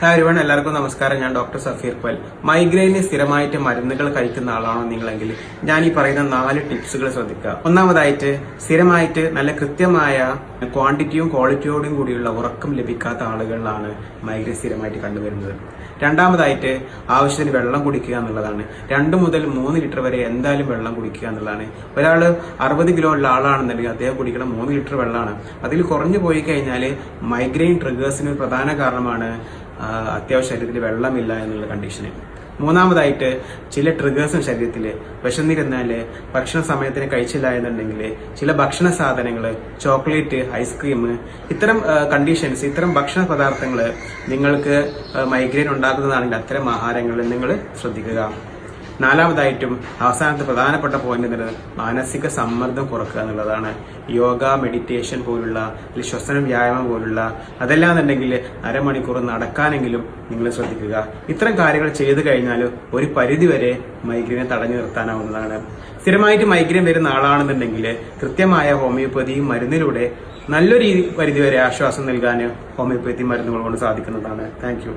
Hi everyone, എല്ലാവർക്കും നമസ്കാരം. ഞാൻ ഡോക്ടർ സഫീർ പൽ. മൈഗ്രെയിന് സ്ഥിരമായിട്ട് മരുന്നുകൾ കഴിക്കുന്ന ആളാണോ നിങ്ങളെങ്കിൽ ഞാൻ ഈ പറയുന്ന 4 ടിപ്സുകൾ ശ്രദ്ധിക്കുക. ഒന്നാമതായിട്ട്, സ്ഥിരമായിട്ട് നല്ല കൃത്യമായ ക്വാണ്ടിറ്റിയും ക്വാളിറ്റിയോടും കൂടിയുള്ള ഉറക്കം ലഭിക്കാത്ത ആളുകളിലാണ് മൈഗ്രെയിൻ സ്ഥിരമായിട്ട് കണ്ടുവരുന്നത്. രണ്ടാമതായിട്ട്, ആവശ്യത്തിന് വെള്ളം കുടിക്കുക എന്നുള്ളതാണ്. 2 മുതൽ 3 ലിറ്റർ വരെ എന്തായാലും വെള്ളം കുടിക്കുക എന്നുള്ളതാണ്. ഒരാൾ 60 കിലോ ഉള്ള ആളാണെന്നുണ്ടെങ്കിൽ അദ്ദേഹം കുടിക്കണം 3 ലിറ്റർ വെള്ളമാണ്. അതിൽ കുറഞ്ഞു പോയി കഴിഞ്ഞാൽ മൈഗ്രെയിൻ ട്രിഗേഴ്സിന് പ്രധാന കാരണമാണ് അത്യാവശ്യ ശരീരത്തിൽ വെള്ളമില്ല എന്നുള്ള കണ്ടീഷന്. മൂന്നാമതായിട്ട്, ചില ട്രിഗേഴ്സും ശരീരത്തിൽ വിശന്നിരുന്നാല് ഭക്ഷണ സമയത്തിന് കഴിച്ചില്ല എന്നുണ്ടെങ്കിൽ ചില ഭക്ഷണ സാധനങ്ങൾ, ചോക്ലേറ്റ്, ഐസ്ക്രീം, ഇത്തരം കണ്ടീഷൻസ്, ഇത്തരം ഭക്ഷണ പദാർത്ഥങ്ങൾ നിങ്ങൾക്ക് മൈഗ്രെയിൻ ഉണ്ടാക്കുന്നതാണെങ്കിൽ അത്തരം ആഹാരങ്ങൾ നിങ്ങൾ ശ്രദ്ധിക്കുക. നാലാമതായിട്ടും അവസാനത്തെ പ്രധാനപ്പെട്ട പോയിന്റ് മാനസിക സമ്മർദ്ദം കുറക്കുക എന്നുള്ളതാണ്. യോഗ, മെഡിറ്റേഷൻ പോലുള്ള, ശ്വസനം വ്യായാമം പോലുള്ള, അതെല്ലാം എന്നുണ്ടെങ്കിൽ അരമണിക്കൂർ നടക്കാനെങ്കിലും നിങ്ങൾ ശ്രദ്ധിക്കുക. ഇത്തരം കാര്യങ്ങൾ ചെയ്തു കഴിഞ്ഞാൽ ഒരു പരിധിവരെ മൈഗ്രെയിനെ തടഞ്ഞു നിർത്താനാവുന്നതാണ്. സ്ഥിരമായിട്ട് മൈഗ്രെയിൻ വരുന്ന ആളാണെന്നുണ്ടെങ്കിൽ കൃത്യമായ ഹോമിയോപ്പതി മരുന്നിലൂടെ നല്ലൊരു പരിധിവരെ ആശ്വാസം നൽകാൻ ഹോമിയോപ്പതി മരുന്നുകൾ കൊണ്ട് സാധിക്കുന്നതാണ്. താങ്ക്